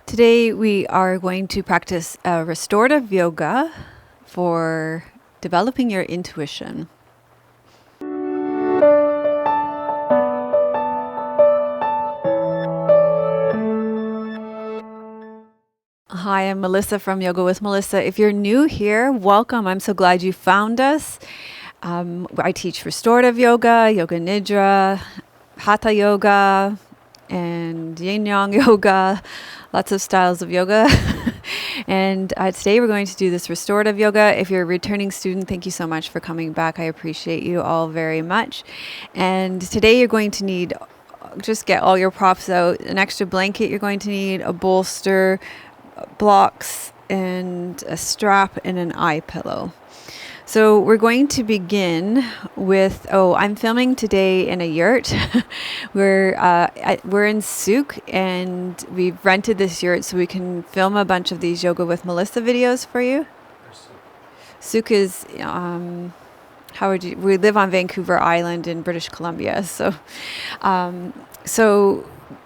Today we are going to practice restorative yoga for developing your intuition. Hi, I'm Melissa from Yoga with Melissa. If you're new here, welcome. I'm so glad you found us. I teach restorative yoga, yoga nidra, hatha yoga, and yin yang yoga, lots of styles of yoga. And today we're going to do this restorative yoga. If you're a returning student, thank you so much for coming back. I appreciate you all very much. And today you're going to need, just get all your props out, an extra blanket you're going to need, a bolster, blocks, and a strap and an eye pillow. So we're going to begin with, I'm filming today in a yurt. we're in Souk, and we've rented this yurt so we can film a bunch of these Yoga with Melissa videos for you. Souk is, we live on Vancouver Island in British Columbia. So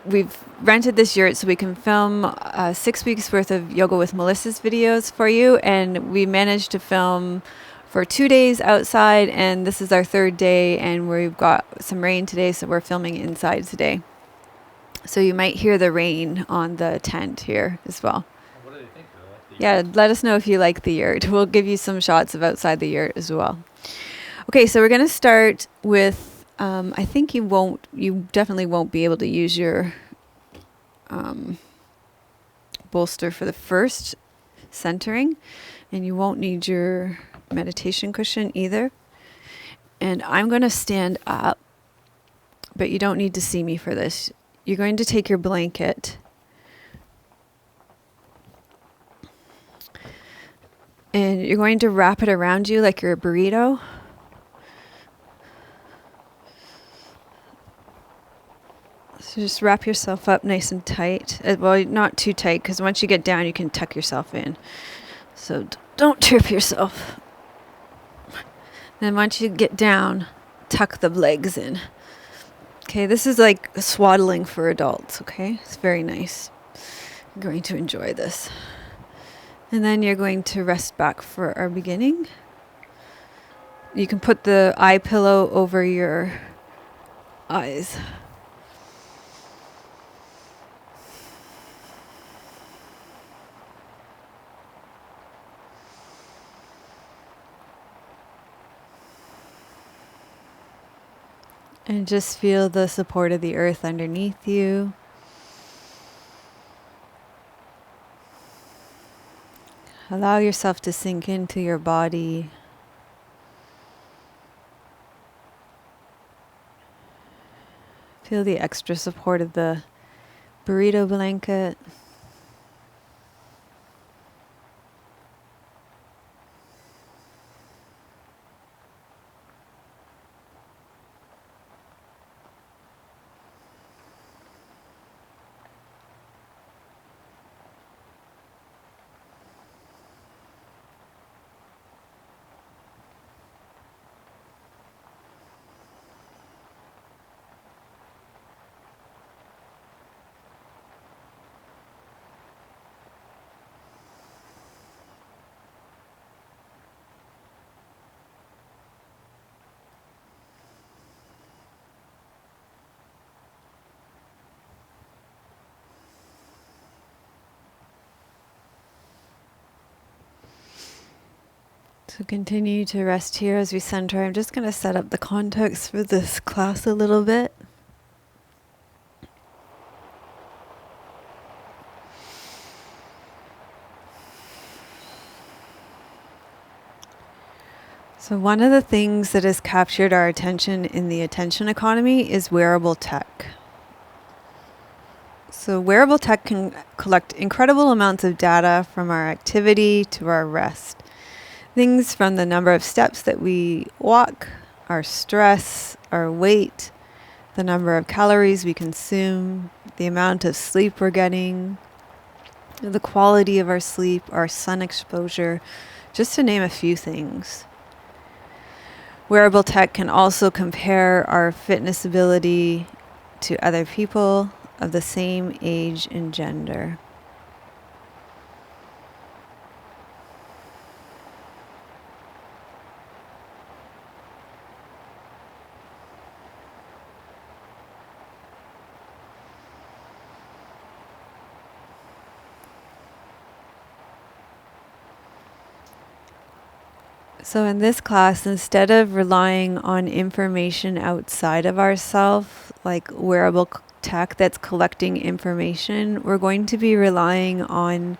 we've rented this yurt so we can film 6 weeks worth of Yoga with Melissa's videos for you. And we managed to film for 2 days outside, and this is our third day, and we've got some rain today, so we're filming inside today. So you might hear the rain on the tent here as well. What do they think? Do they like the Yeah, yurt? let us know if you like the yurt. We'll give you some shots of outside the yurt as well. Okay, so we're going to start with, I think you definitely won't be able to use your bolster for the first centering, and you won't need your meditation cushion either. And I'm going to stand up, but you don't need to see me for this. You're going to take your blanket and you're going to wrap it around you like you're a burrito. So just wrap yourself up nice and tight. Well, not too tight, because once you get down, you can tuck yourself in. So don't trip yourself. Then once you get down, tuck the legs in. Okay, this is like swaddling for adults, okay? It's very nice. You're going to enjoy this. And then you're going to rest back for our beginning. You can put the eye pillow over your eyes. And just feel the support of the earth underneath you. Allow yourself to sink into your body. Feel the extra support of the burrito blanket. So continue to rest here as we center. I'm just going to set up the context for this class a little bit. So one of the things that has captured our attention in the attention economy is wearable tech. So wearable tech can collect incredible amounts of data from our activity to our rest. Things from the number of steps that we walk, our stress, our weight, the number of calories we consume, the amount of sleep we're getting, the quality of our sleep, our sun exposure, just to name a few things. Wearable tech can also compare our fitness ability to other people of the same age and gender. So in this class, instead of relying on information outside of ourselves, like wearable tech that's collecting information, we're going to be relying on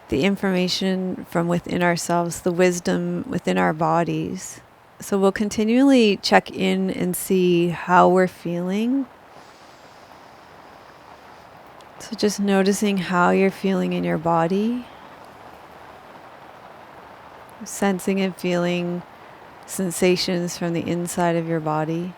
the information from within ourselves, the wisdom within our bodies. So we'll continually check in and see how we're feeling. So just noticing how you're feeling in your body, sensing and feeling sensations from the inside of your body.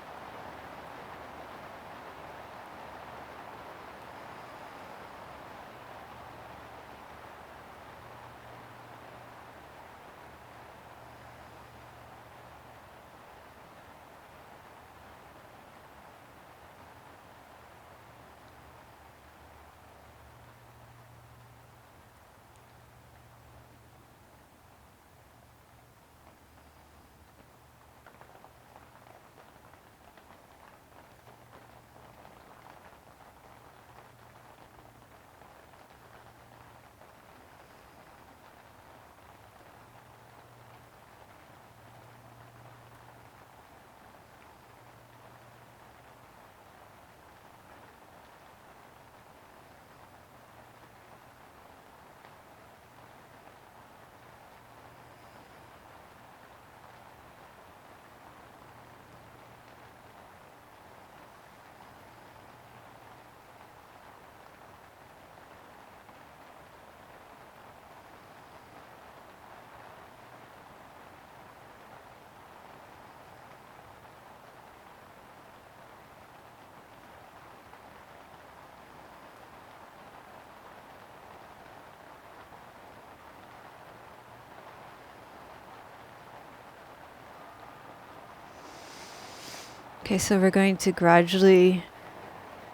Okay, so we're going to gradually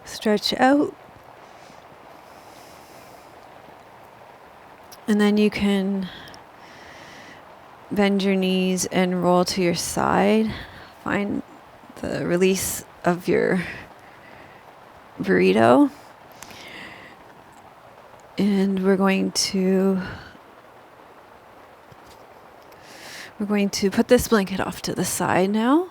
stretch out. And then you can bend your knees and roll to your side. Find the release of your burrito. And we're going to put this blanket off to the side now.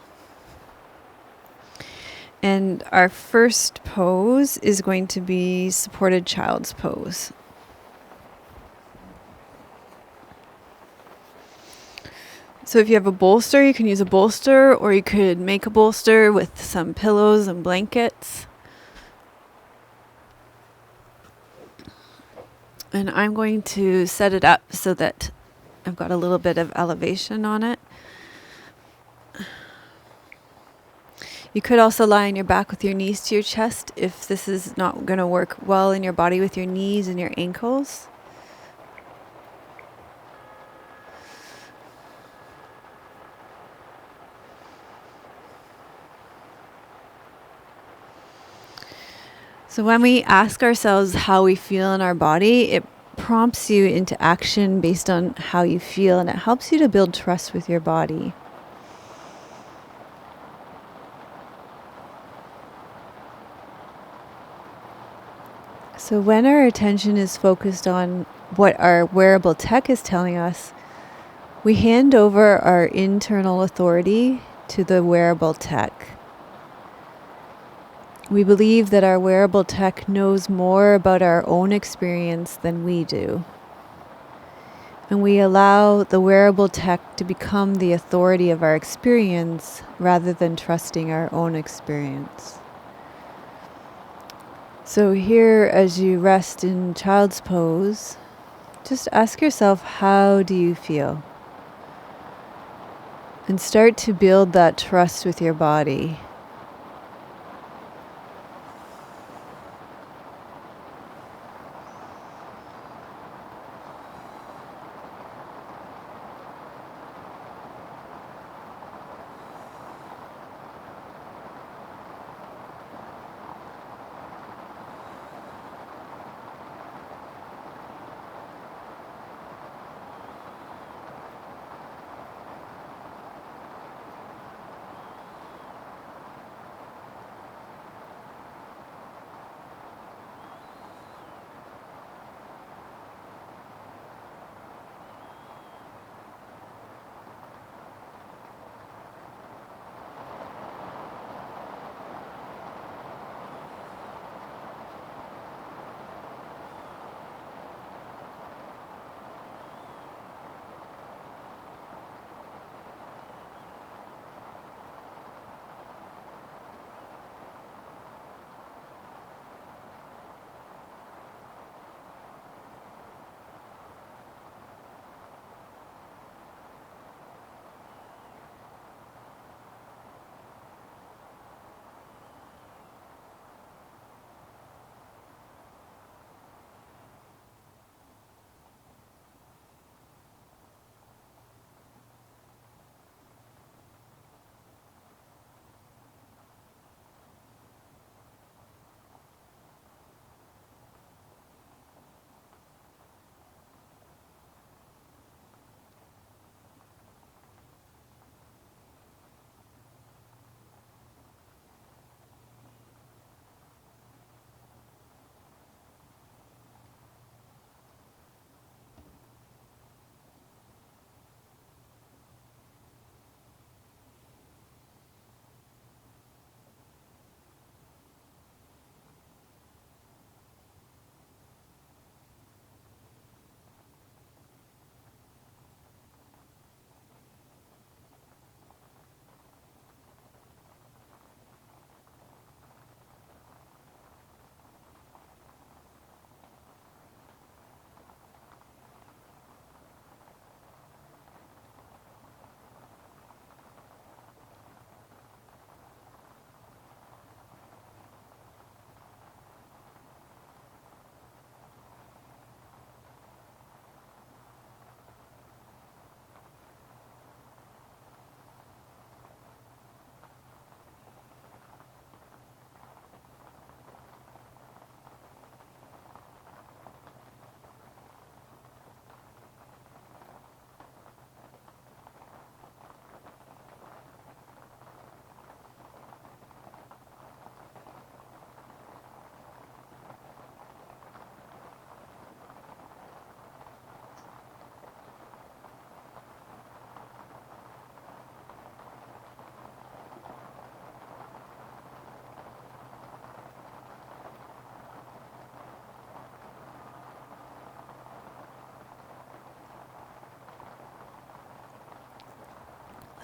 And our first pose is going to be supported child's pose. So if you have a bolster, you can use a bolster, or you could make a bolster with some pillows and blankets. And I'm going to set it up so that I've got a little bit of elevation on it. You could also lie on your back with your knees to your chest if this is not going to work well in your body with your knees and your ankles. So when we ask ourselves how we feel in our body, it prompts you into action based on how you feel, and it helps you to build trust with your body. So when our attention is focused on what our wearable tech is telling us, we hand over our internal authority to the wearable tech. We believe that our wearable tech knows more about our own experience than we do. And we allow the wearable tech to become the authority of our experience rather than trusting our own experience. So here, as you rest in child's pose, just ask yourself, how do you feel? And start to build that trust with your body.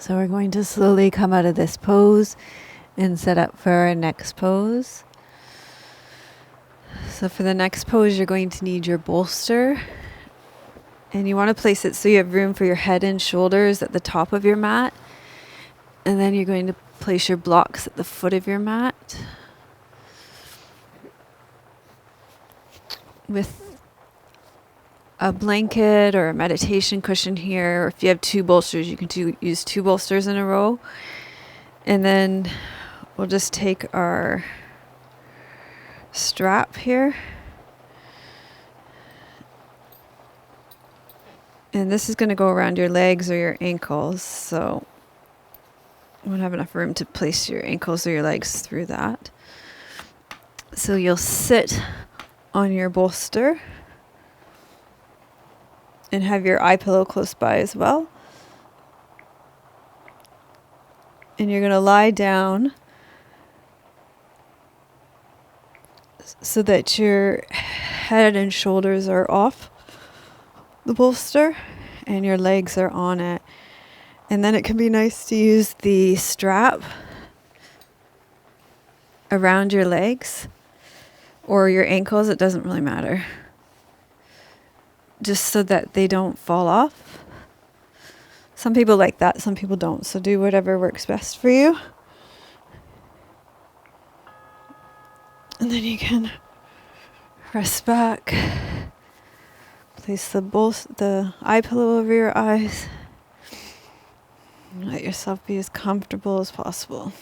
So we're going to slowly come out of this pose and set up for our next pose. So for the next pose, you're going to need your bolster. And you want to place it so you have room for your head and shoulders at the top of your mat. And then you're going to place your blocks at the foot of your mat. With a blanket or a meditation cushion here, or if you have two bolsters, you can use two bolsters in a row. And then we'll just take our strap here. And this is going to go around your legs or your ankles. So you won't have enough room to place your ankles or your legs through that. So you'll sit on your bolster and have your eye pillow close by as well. And you're going to lie down so that your head and shoulders are off the bolster and your legs are on it. And then it can be nice to use the strap around your legs or your ankles. It doesn't really matter. Just so that they don't fall off. Some people like that, some people don't. So do whatever works best for you. And then you can rest back. Place the eye pillow over your eyes. And let yourself be as comfortable as possible.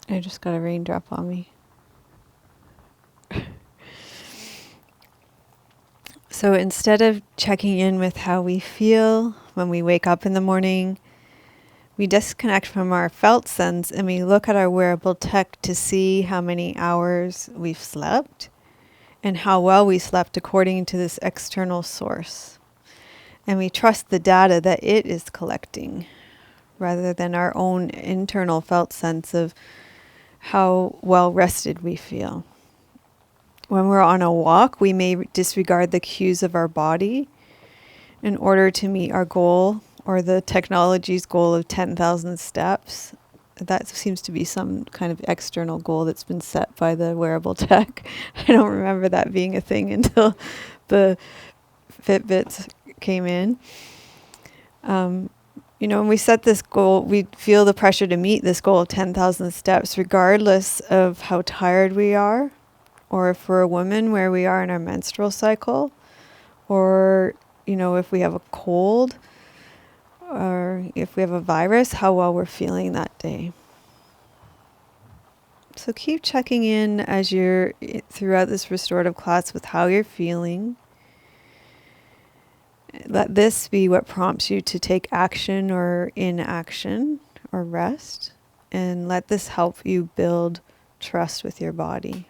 I just got a raindrop on me. So instead of checking in with how we feel when we wake up in the morning, we disconnect from our felt sense and we look at our wearable tech to see how many hours we've slept and how well we slept according to this external source. And we trust the data that it is collecting rather than our own internal felt sense of how well rested we feel. When we're on a walk, we may disregard the cues of our body in order to meet our goal or the technology's goal of 10,000 steps. That seems to be some kind of external goal that's been set by the wearable tech. I don't remember that being a thing until the Fitbits came in. When we set this goal, we feel the pressure to meet this goal of 10,000 steps, regardless of how tired we are, or if we're a woman, where we are in our menstrual cycle, or, if we have a cold, or if we have a virus, how well we're feeling that day. So keep checking in as you're throughout this restorative class with how you're feeling. Let this be what prompts you to take action or inaction or rest. And let this help you build trust with your body.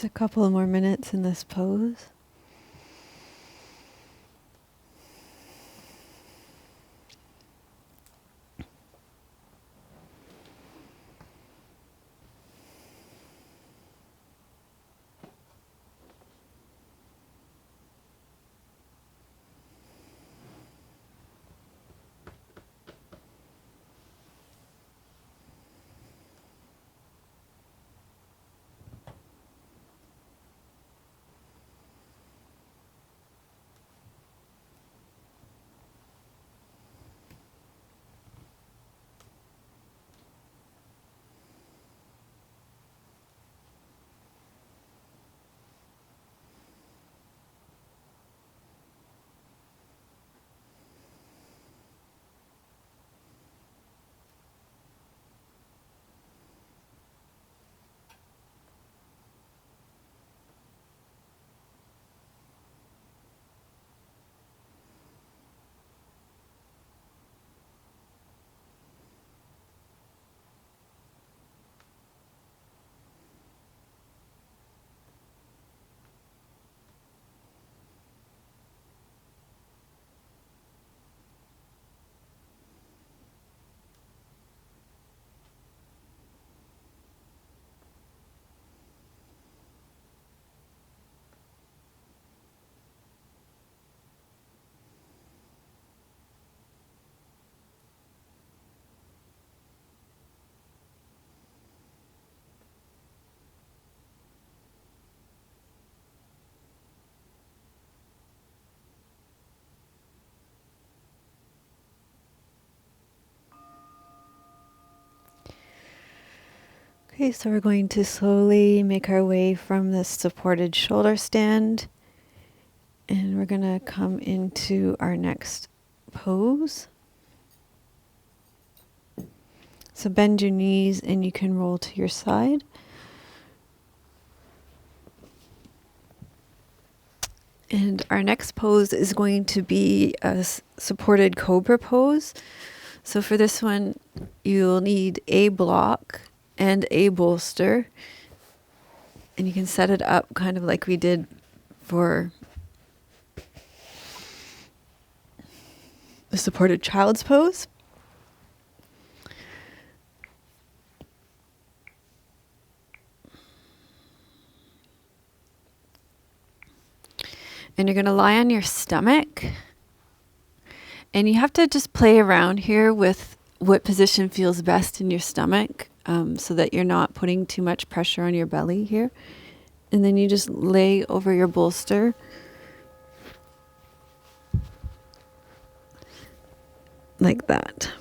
Just a couple more minutes in this pose. Okay, so we're going to slowly make our way from this supported shoulder stand, and we're going to come into our next pose. So bend your knees and you can roll to your side. And our next pose is going to be a supported Cobra pose. So for this one, you'll need a block and a bolster. And you can set it up kind of like we did for the supported child's pose. And you're going to lie on your stomach. And you have to just play around here with what position feels best in your stomach, so that you're not putting too much pressure on your belly here. And then you just lay over your bolster. Like that.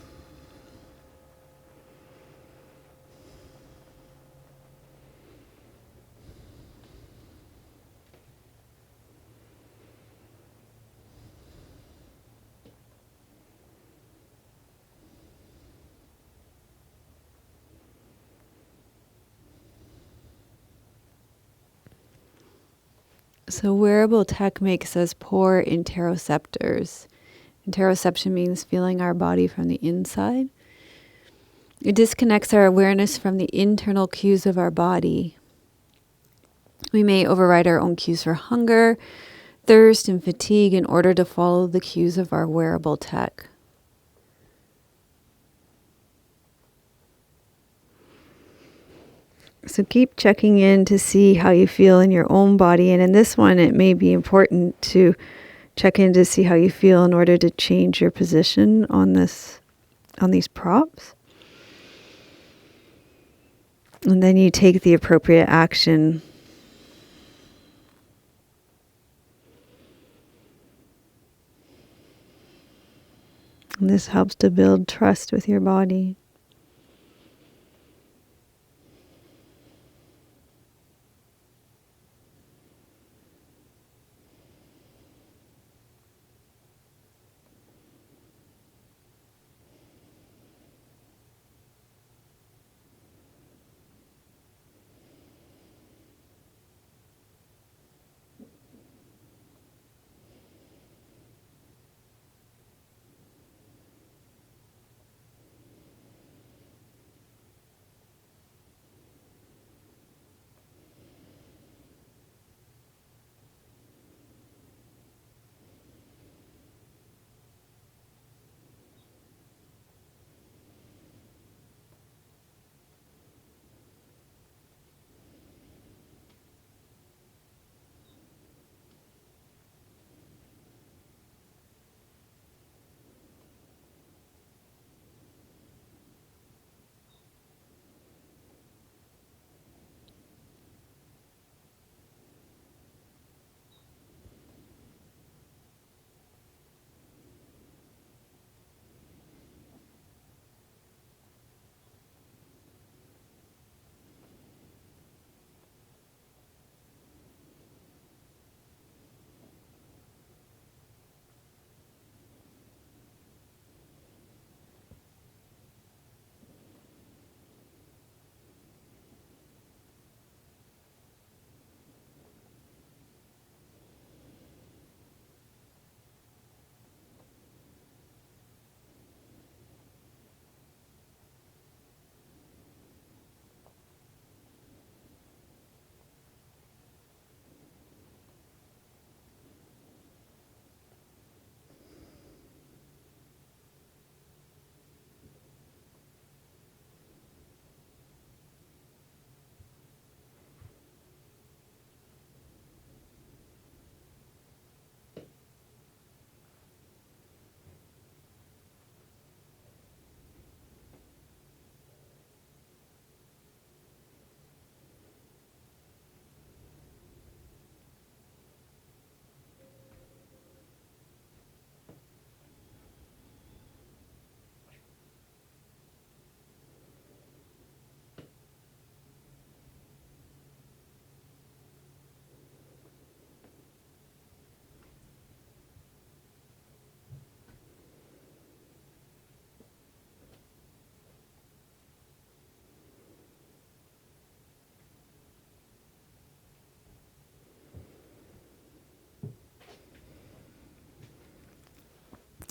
So wearable tech makes us poor interoceptors. Interoception means feeling our body from the inside. It disconnects our awareness from the internal cues of our body. We may override our own cues for hunger, thirst, and fatigue in order to follow the cues of our wearable tech. So keep checking in to see how you feel in your own body. And in this one, it may be important to check in to see how you feel in order to change your position on these props. And then you take the appropriate action. And this helps to build trust with your body.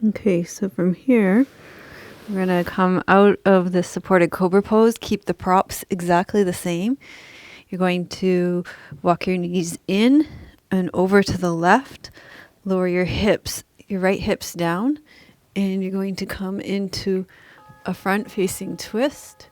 Okay, so from here, we're going to come out of the supported Cobra pose. Keep the props exactly the same. You're going to walk your knees in and over to the left. Lower your hips, your right hips down. And you're going to come into a front-facing twist.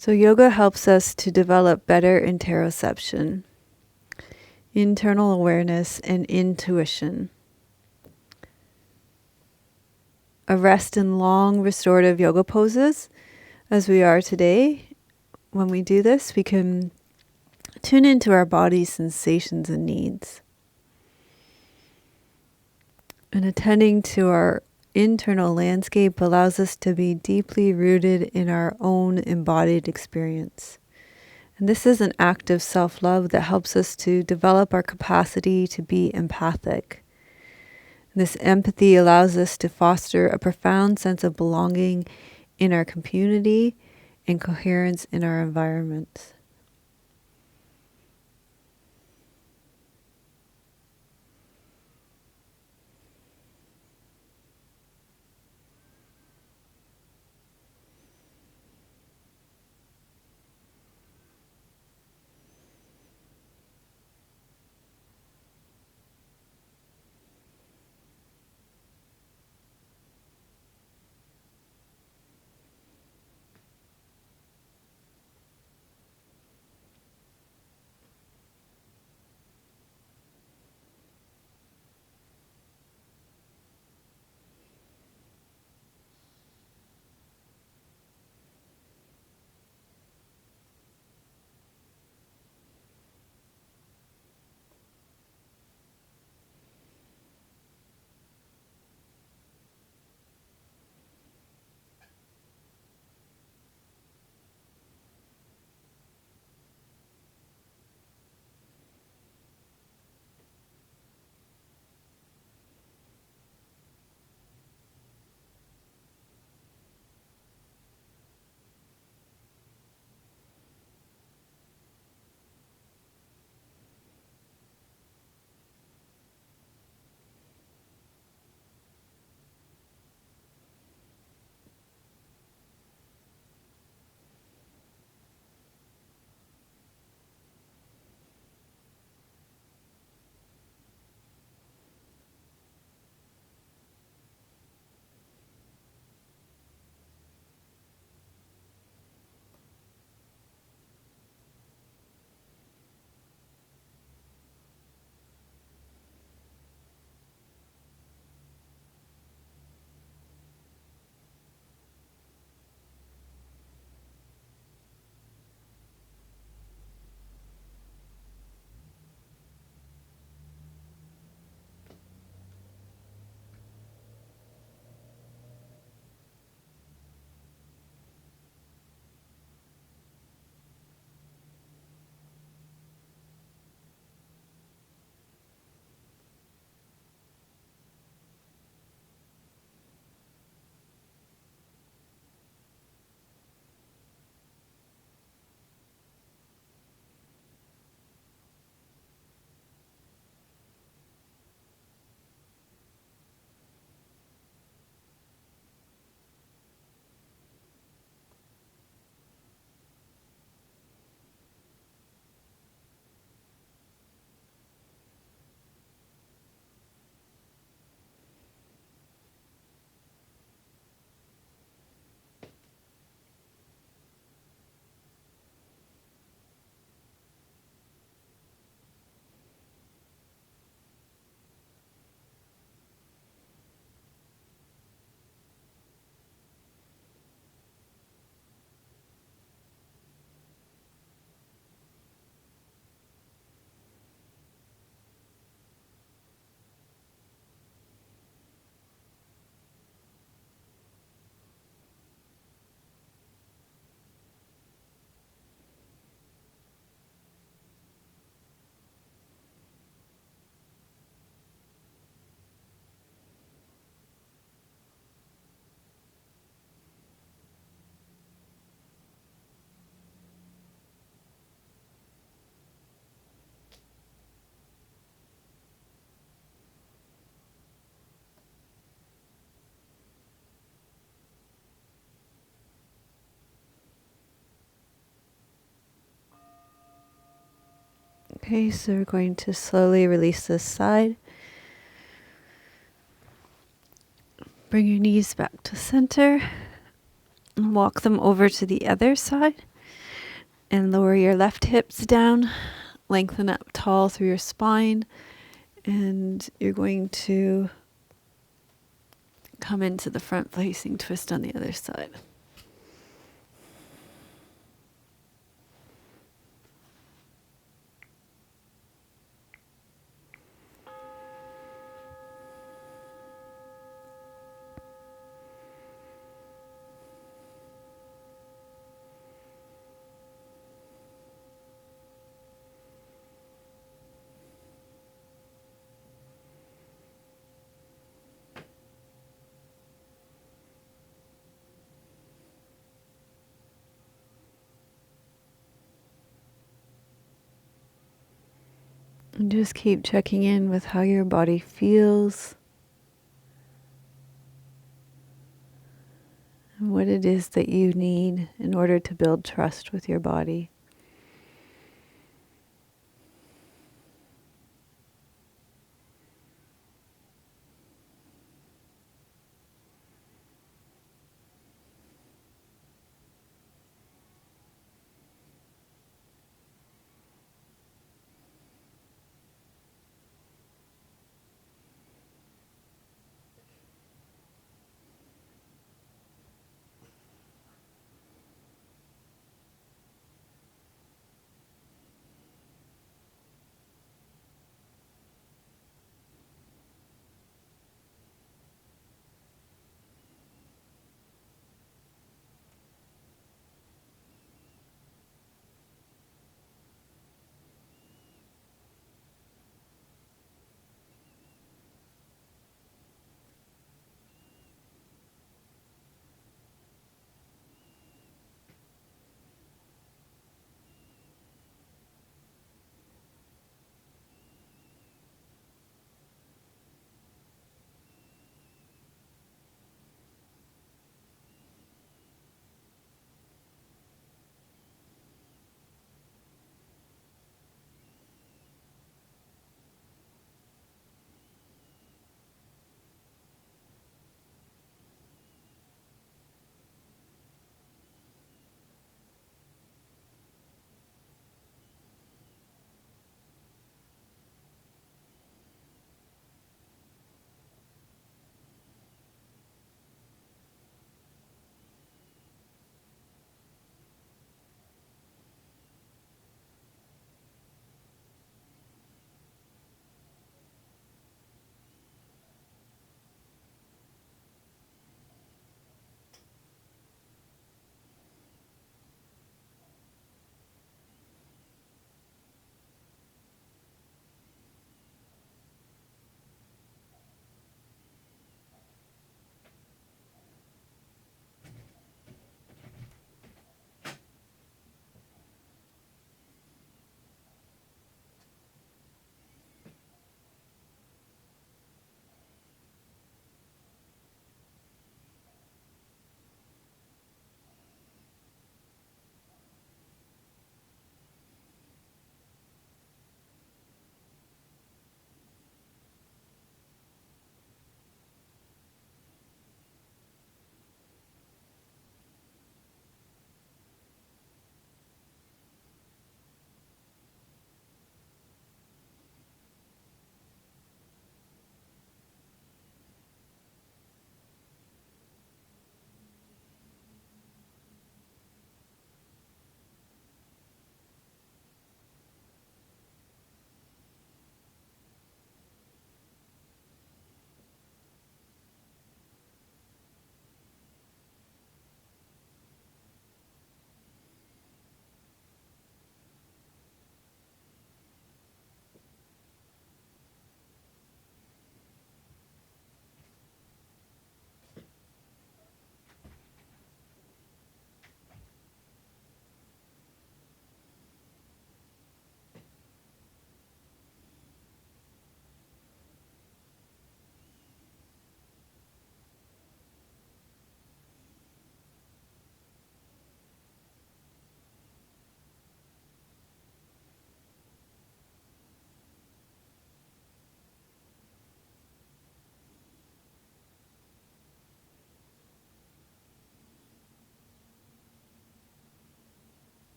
So yoga helps us to develop better interoception, internal awareness, and intuition. A rest in long restorative yoga poses, as we are today. When we do this, we can tune into our body's sensations and needs. And attending to our internal landscape allows us to be deeply rooted in our own embodied experience. And this is an act of self-love that helps us to develop our capacity to be empathic. This empathy allows us to foster a profound sense of belonging in our community and coherence in our environment. Okay, so we're going to slowly release this side. Bring your knees back to center and walk them over to the other side. And lower your left hips down. Lengthen up tall through your spine. And you're going to come into the front facing twist on the other side. And just keep checking in with how your body feels and what it is that you need in order to build trust with your body.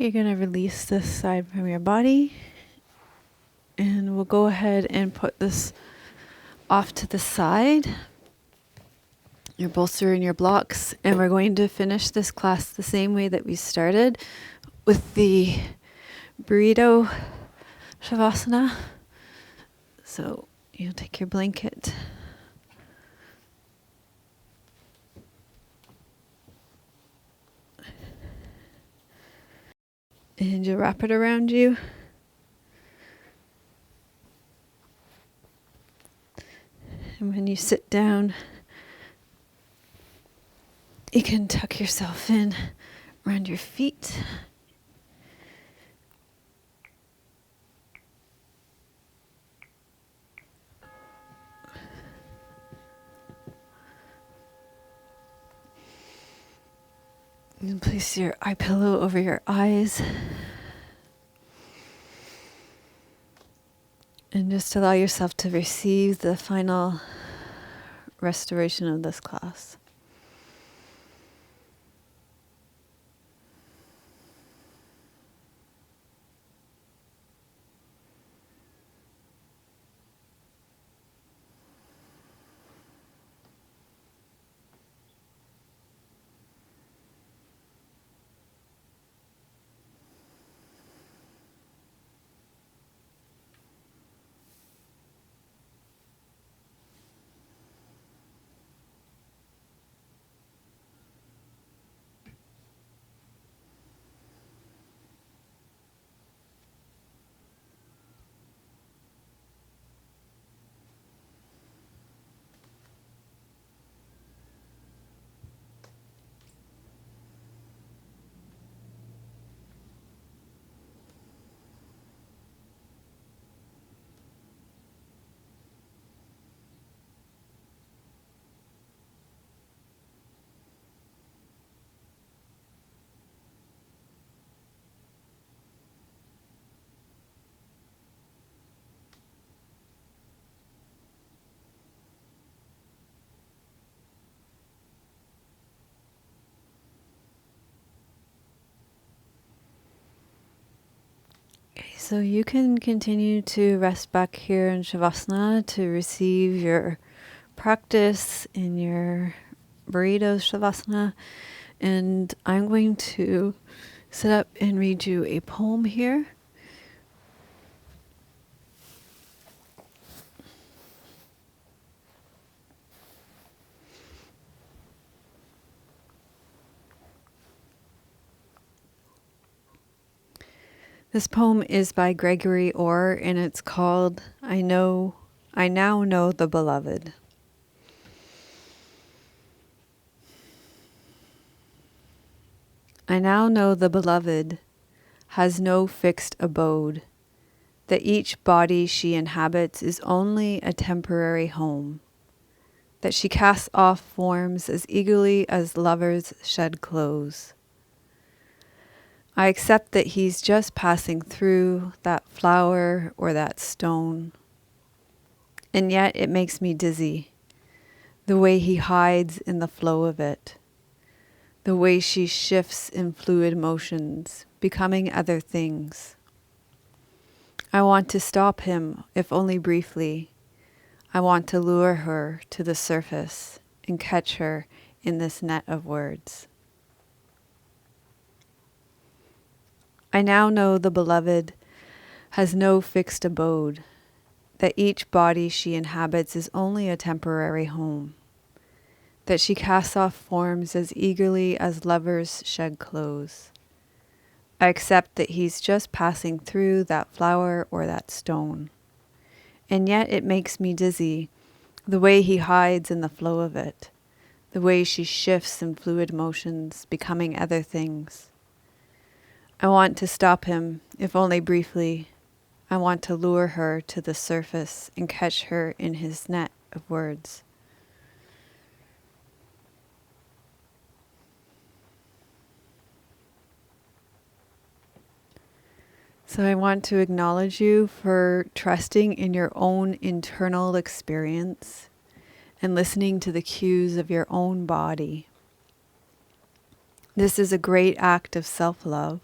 You're going to release this side from your body. And we'll go ahead and put this off to the side. Your bolster and your blocks. And we're going to finish this class the same way that we started, with the burrito shavasana. So you'll take your blanket. And you'll wrap it around you. And when you sit down, you can tuck yourself in around your feet. And place your eye pillow over your eyes. And just allow yourself to receive the final restoration of this class. So you can continue to rest back here in Shavasana to receive your practice in your burrito Shavasana. And I'm going to sit up and read you a poem here. This poem is by Gregory Orr, and it's called I Now Know the Beloved. I now know the beloved has no fixed abode, that each body she inhabits is only a temporary home, that she casts off forms as eagerly as lovers shed clothes. I accept that he's just passing through that flower or that stone. And yet it makes me dizzy, the way he hides in the flow of it, the way she shifts in fluid motions, becoming other things. I want to stop him, if only briefly. I want to lure her to the surface and catch her in this net of words. I now know the beloved has no fixed abode, that each body she inhabits is only a temporary home, that she casts off forms as eagerly as lovers shed clothes. I accept that he's just passing through that flower or that stone, and yet it makes me dizzy, the way he hides in the flow of it, the way she shifts in fluid motions, becoming other things. I want to stop him, if only briefly. I want to lure her to the surface and catch her in his net of words. So I want to acknowledge you for trusting in your own internal experience and listening to the cues of your own body. This is a great act of self-love,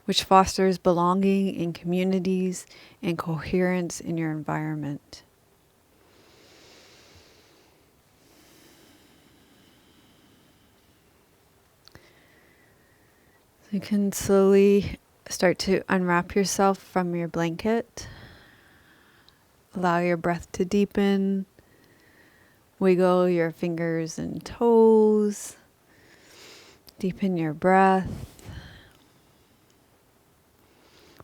which fosters belonging in communities and coherence in your environment. So you can slowly start to unwrap yourself from your blanket. Allow your breath to deepen. Wiggle your fingers and toes. Deepen your breath.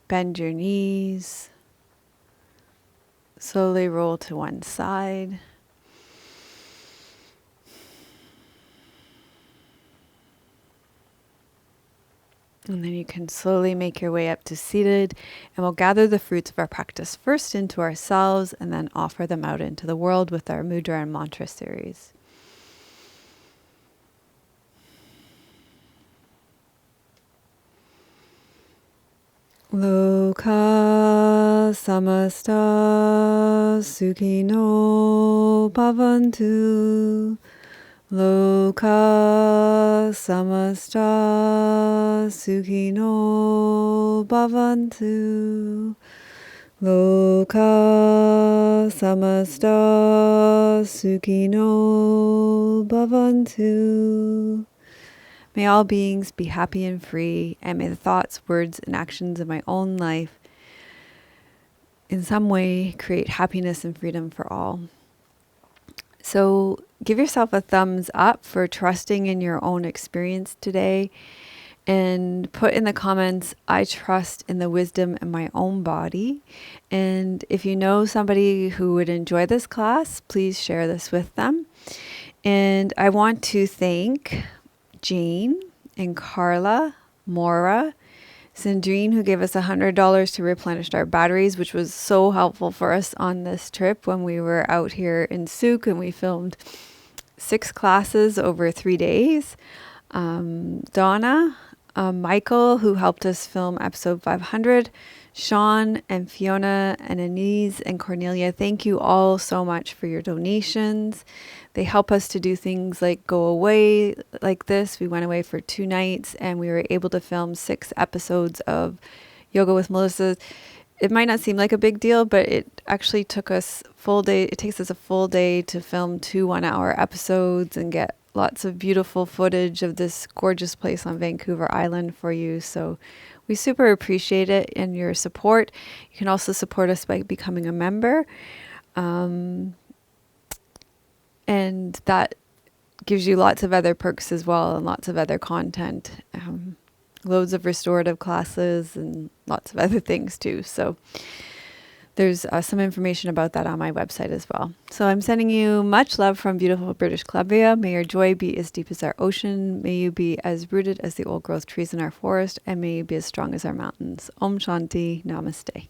Bend your knees. Slowly roll to one side. And then you can slowly make your way up to seated, and we'll gather the fruits of our practice first into ourselves and then offer them out into the world with our mudra and mantra series. Loka samasta sukhino bhavantu. Loka samasta sukhino bhavantu. Loka samasta sukhino bhavantu. May all beings be happy and free, and may the thoughts, words, and actions of my own life in some way create happiness and freedom for all. So give yourself a thumbs up for trusting in your own experience today, and put in the comments, I trust in the wisdom in my own body. And if you know somebody who would enjoy this class, please share this with them. And I want to thank Jane and Carla, Maura, Sandrine, who gave us $100 to replenish our batteries, which was so helpful for us on this trip when we were out here in Souk and we filmed 6 classes over 3 days. Donna, Michael, who helped us film episode 500, Sean and Fiona and Anise and Cornelia, thank you all so much for your donations. They help us to do things like go away like this. We went away for 2 nights and we were able to film 6 episodes of Yoga with Melissa. It might not seem like a big deal, but it actually took us full day. It takes us a full day to film 2 one-hour episodes and get lots of beautiful footage of this gorgeous place on Vancouver Island for you. So we super appreciate it and your support. You can also support us by becoming a member. And that gives you lots of other perks as well and lots of other content. Loads of restorative classes and lots of other things too. So there's some information about that on my website as well. So I'm sending you much love from beautiful British Columbia. May your joy be as deep as our ocean. May you be as rooted as the old growth trees in our forest. And may you be as strong as our mountains. Om Shanti. Namaste.